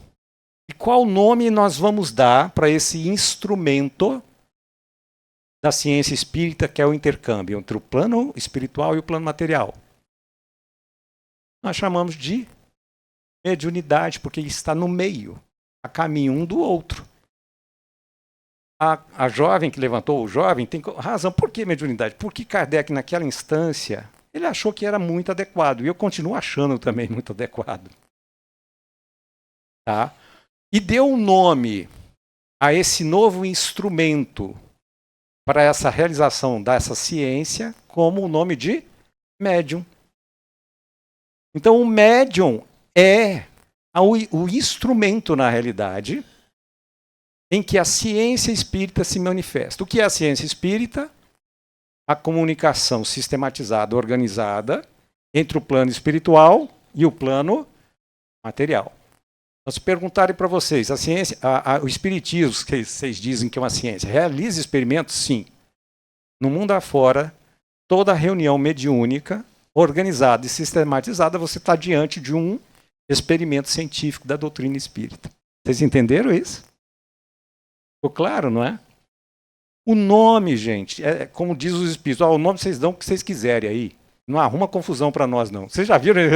E qual nome nós vamos dar para esse instrumento da ciência espírita, que é o intercâmbio entre o plano espiritual e o plano material? Nós chamamos de mediunidade, porque está no meio, a caminho um do outro. A jovem que levantou, o jovem, tem razão. Por que mediunidade? Porque Kardec, naquela instância, ele achou que era muito adequado. E eu continuo achando também muito adequado. Tá? E deu um nome a esse novo instrumento para essa realização dessa ciência como o nome de médium. Então, o médium é o instrumento, na realidade, em que a ciência espírita se manifesta. O que é a ciência espírita? A comunicação sistematizada, organizada, entre o plano espiritual e o plano material. Então, se perguntarem para vocês, a ciência, o espiritismo, que vocês dizem que é uma ciência, realiza experimentos? Sim. No mundo afora, toda reunião mediúnica, organizada e sistematizada, você está diante de um experimento científico da doutrina espírita. Vocês entenderam isso? Ficou claro, não é? O nome, gente, é como diz os espíritos, o nome vocês dão o que vocês quiserem aí. Não arruma confusão para nós, não. Vocês já viram eles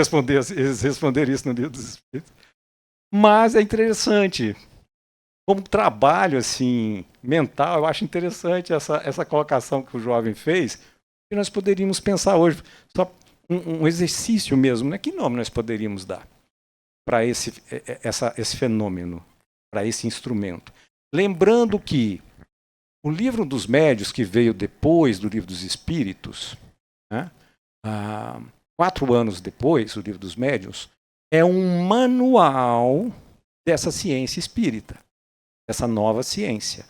responder isso no Livro dos Espíritos? Mas é interessante. Como trabalho assim, mental, eu acho interessante essa colocação que o jovem fez. que nós poderíamos pensar hoje, só um exercício mesmo, né? Que nome nós poderíamos dar para esse fenômeno, para esse instrumento? Lembrando que o Livro dos Médiuns, que veio depois do Livro dos Espíritos, né? 4 anos depois, o Livro dos Médiuns, é um manual dessa ciência espírita, dessa nova ciência.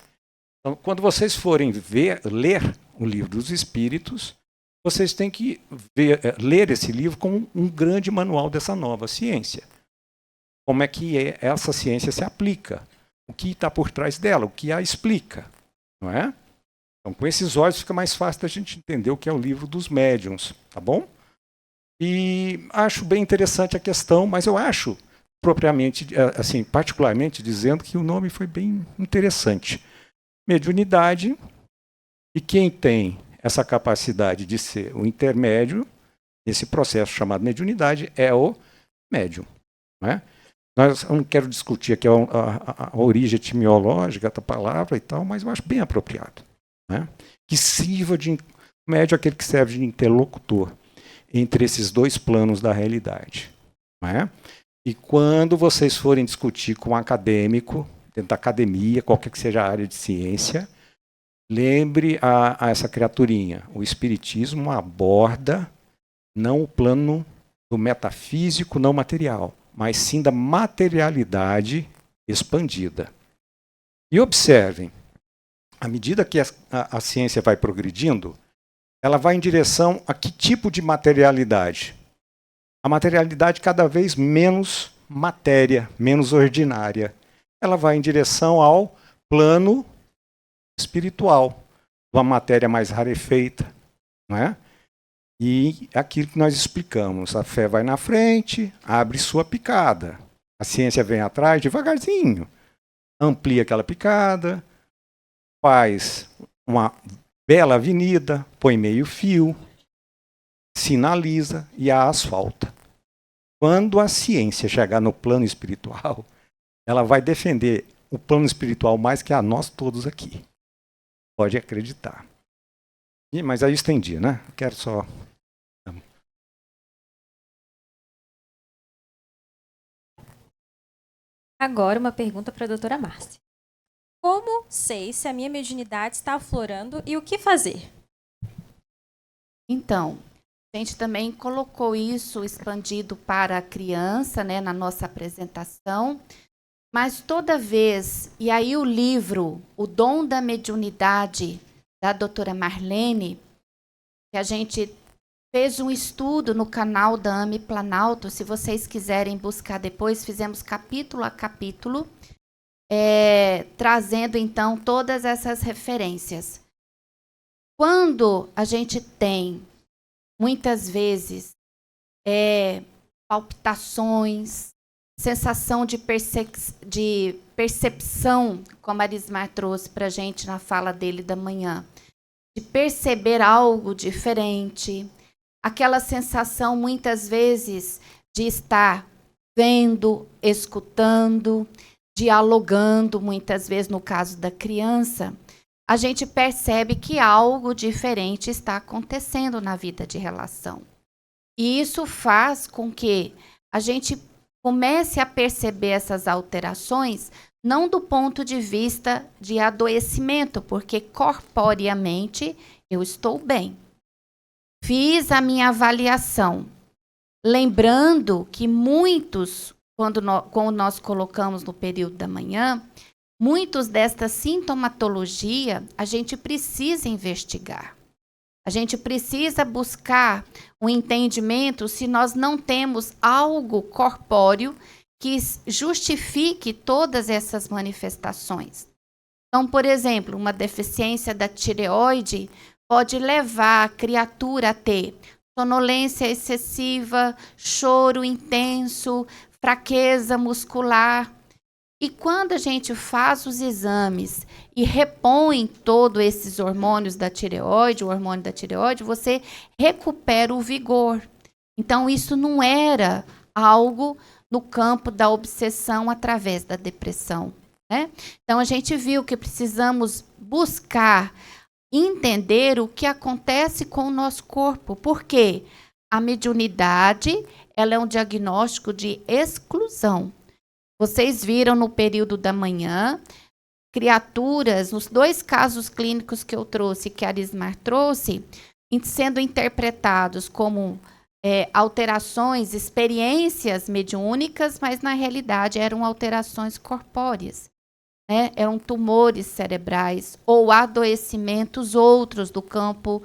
Então, quando vocês forem ler o Livro dos Espíritos, vocês têm que ler esse livro como um grande manual dessa nova ciência. Como é que essa ciência se aplica? O que está por trás dela? O que a explica? Não é? Então, com esses olhos fica mais fácil da gente entender o que é o Livro dos Médiuns, tá bom? E acho bem interessante a questão, mas eu acho, propriamente, assim, particularmente dizendo que o nome foi bem interessante. Mediunidade, e quem tem essa capacidade de ser o intermédio nesse processo chamado mediunidade é o médium. Não é? Eu não quero discutir aqui a origem etimológica da palavra e tal, mas eu acho bem apropriado. Né? Que sirva de médium, aquele que serve de interlocutor entre esses dois planos da realidade. Não é? E quando vocês forem discutir com um acadêmico, dentro da academia, qualquer que seja a área de ciência, lembre a essa criaturinha. O Espiritismo aborda não o plano do metafísico não material, mas sim da materialidade expandida. E observem, à medida que a ciência vai progredindo, ela vai em direção a que tipo de materialidade? A materialidade cada vez menos matéria, menos ordinária. Ela vai em direção ao plano espiritual, uma matéria mais rarefeita, não é? E aquilo que nós explicamos, a fé vai na frente, abre sua picada. A ciência vem atrás devagarzinho, amplia aquela picada, faz uma bela avenida, põe meio fio, sinaliza e a asfalta. Quando a ciência chegar no plano espiritual, ela vai defender o plano espiritual mais que a nós todos aqui. Pode acreditar. Mas aí eu estendi, né? Quero só... Agora uma pergunta para a doutora Márcia. Como sei se a minha mediunidade está aflorando e o que fazer? Então, a gente também colocou isso expandido para a criança, né, na nossa apresentação, mas toda vez, e aí o livro, O Dom da Mediunidade, da doutora Marlene, que a gente fez um estudo no canal da AME Planalto, se vocês quiserem buscar depois, fizemos capítulo a capítulo, trazendo então todas essas referências. Quando a gente tem, muitas vezes, palpitações, sensação de percepção, como a Arismar trouxe para a gente na fala dele da manhã, de perceber algo diferente, aquela sensação, muitas vezes, de estar vendo, escutando, dialogando, muitas vezes, no caso da criança, a gente percebe que algo diferente está acontecendo na vida de relação. E isso faz com que a gente comece a perceber essas alterações, não do ponto de vista de adoecimento, porque corporeamente eu estou bem. Fiz a minha avaliação, lembrando que muitos, quando nós colocamos no período da manhã, muitos desta sintomatologia a gente precisa investigar. A gente precisa buscar um entendimento se nós não temos algo corpóreo que justifique todas essas manifestações. Então, por exemplo, uma deficiência da tireoide pode levar a criatura a ter sonolência excessiva, choro intenso, fraqueza muscular. E quando a gente faz os exames e repõe todos esses hormônios da tireoide, o hormônio da tireoide, você recupera o vigor. Então, isso não era algo no campo da obsessão através da depressão, né? Então, a gente viu que precisamos buscar entender o que acontece com o nosso corpo. Por quê? A mediunidade, ela é um diagnóstico de exclusão. Vocês viram no período da manhã, criaturas, nos 2 casos clínicos que eu trouxe, que a Arismar trouxe, sendo interpretados como alterações, experiências mediúnicas, mas na realidade eram alterações corpóreas, né? Eram tumores cerebrais ou adoecimentos outros do campo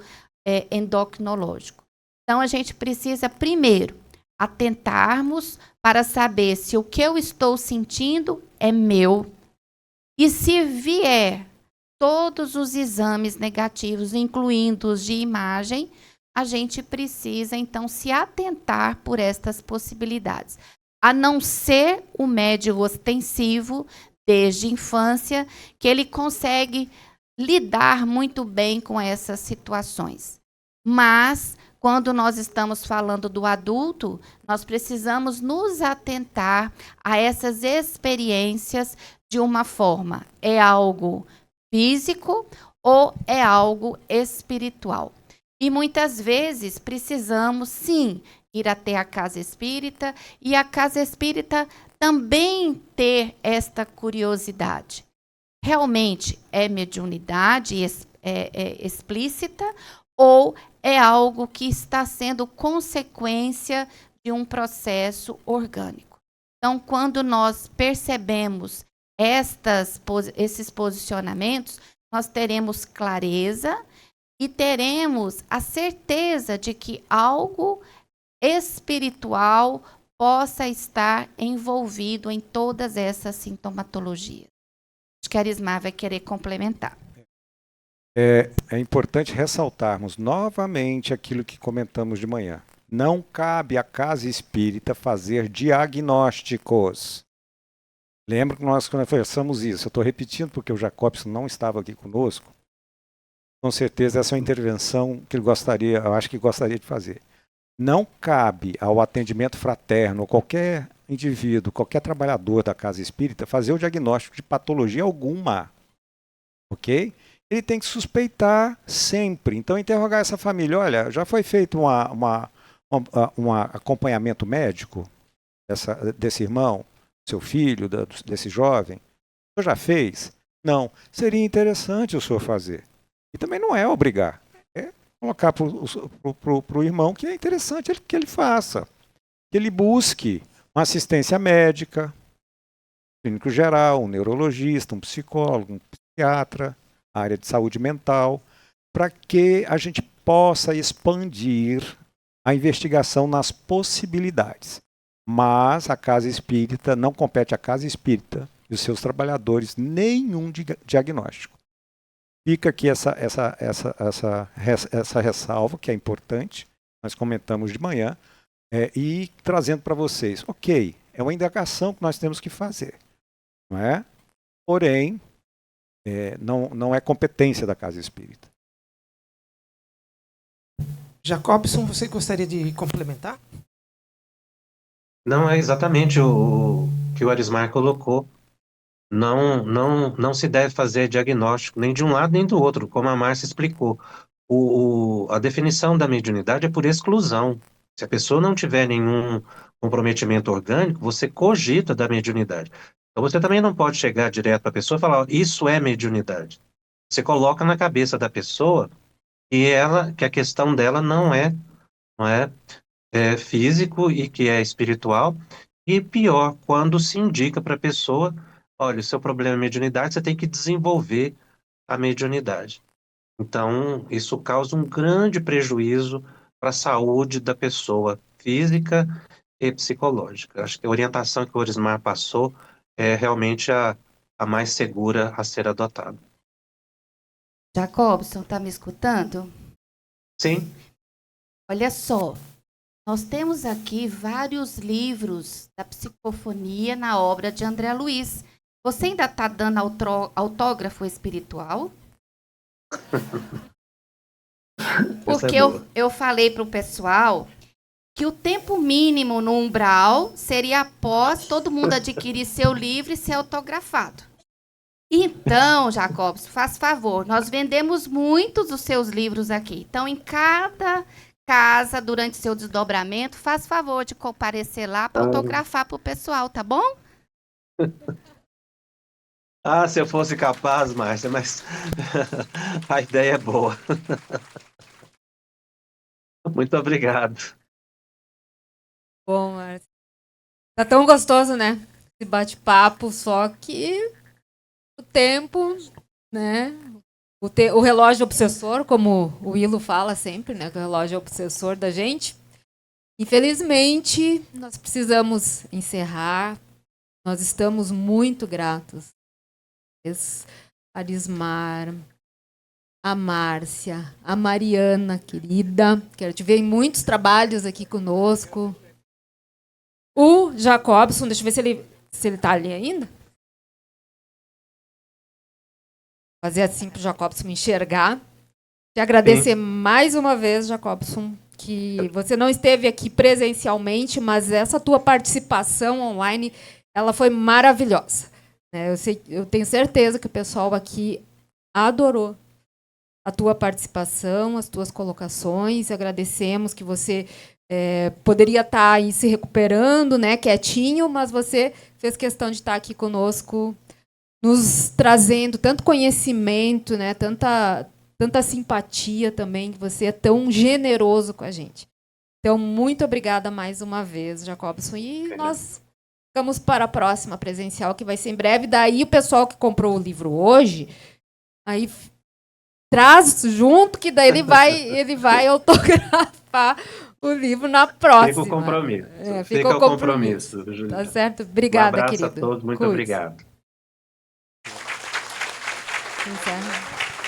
endocrinológico. Então, a gente precisa, primeiro, atentarmos para saber se o que eu estou sentindo é meu. E se vier todos os exames negativos, incluindo os de imagem, a gente precisa, então, se atentar por estas possibilidades. A não ser o médium ostensivo, desde a infância, que ele consegue lidar muito bem com essas situações. Mas, quando nós estamos falando do adulto, nós precisamos nos atentar a essas experiências de uma forma. É algo físico ou é algo espiritual? E muitas vezes precisamos, sim, ir até a casa espírita e a casa espírita também ter esta curiosidade. Realmente é mediunidade explícita ou é algo que está sendo consequência de um processo orgânico? Então, quando nós percebemos esses posicionamentos, nós teremos clareza e teremos a certeza de que algo espiritual possa estar envolvido em todas essas sintomatologias. Acho que a Arismar vai querer complementar. É importante ressaltarmos novamente aquilo que comentamos de manhã. Não cabe à casa espírita fazer diagnósticos. Lembra que nós conversamos isso. Eu estou repetindo porque o Jacobson não estava aqui conosco. Com certeza essa é uma intervenção que eu acho que gostaria de fazer. Não cabe ao atendimento fraterno, ou qualquer indivíduo, qualquer trabalhador da casa espírita, fazer o diagnóstico de patologia alguma. Ok? Ele tem que suspeitar sempre. Então, interrogar essa família. Olha, já foi feito um acompanhamento médico desse irmão, seu filho, desse jovem? O senhor já fez? Não. Seria interessante o senhor fazer. E também não é obrigar. É colocar para o irmão que é interessante que ele faça. Que ele busque uma assistência médica, clínico geral, um neurologista, um psicólogo, um psiquiatra, área de saúde mental, para que a gente possa expandir a investigação nas possibilidades. Mas a casa espírita, não compete à casa espírita e os seus trabalhadores nenhum diagnóstico. Fica aqui essa ressalva, que é importante, nós comentamos de manhã, e trazendo para vocês, ok, é uma indagação que nós temos que fazer, não é? Porém, não é competência da casa espírita. Jacobson, você gostaria de complementar? Não é exatamente o que o Arismar colocou. Não se deve fazer diagnóstico nem de um lado nem do outro, como a Márcia explicou. A definição da mediunidade é por exclusão. Se a pessoa não tiver nenhum comprometimento orgânico, você cogita da mediunidade. Então você também não pode chegar direto para a pessoa e falar, isso é mediunidade. Você coloca na cabeça da pessoa que a questão dela não é físico e que é espiritual. E pior, quando se indica para a pessoa, olha, o seu problema é mediunidade, você tem que desenvolver a mediunidade. Então, isso causa um grande prejuízo para a saúde da pessoa física e psicológica. Acho que a orientação que o Orismar passou é realmente a mais segura a ser adotada. Jacobson, está me escutando? Sim. Olha só, nós temos aqui vários livros da psicofonia na obra de André Luiz. Você ainda está dando autógrafo espiritual? Porque eu falei para o pessoal que o tempo mínimo no umbral seria após todo mundo adquirir seu livro e ser autografado. Então, Jacobson, faz favor, nós vendemos muitos dos seus livros aqui. Então, em cada casa, durante seu desdobramento, faz favor de comparecer lá para autografar para o pessoal, tá bom? Ah, se eu fosse capaz, Márcia, mas a ideia é boa. Muito obrigado. Bom, Márcia. Tá tão gostoso, né? Esse bate-papo, só que o tempo, né? O relógio obsessor, como o Willo fala sempre, né? Que o relógio obsessor da gente. Infelizmente, nós precisamos encerrar. Nós estamos muito gratos. A Lismar, a Márcia, a Mariana, querida, que te ver em muitos trabalhos aqui conosco. O Jacobson, deixa eu ver se ele tá ali ainda. Fazer assim para o Jacobson me enxergar. Te agradecer mais uma vez, Jacobson, que você não esteve aqui presencialmente, mas essa tua participação online, ela foi maravilhosa. Eu tenho certeza que o pessoal aqui adorou a tua participação, as tuas colocações. Agradecemos que você poderia estar aí se recuperando, né, quietinho, mas você fez questão de estar aqui conosco, nos trazendo tanto conhecimento, né, tanta simpatia também, que você é tão generoso com a gente. Então, muito obrigada mais uma vez, Jacobson. E nós ficamos para a próxima presencial, que vai ser em breve. Daí o pessoal que comprou o livro hoje, aí traz junto, que daí ele vai autografar o livro na próxima. Fica o compromisso. Fica o compromisso. Tá certo? Obrigada, querido. Um abraço a todos, muito obrigado. Encerra.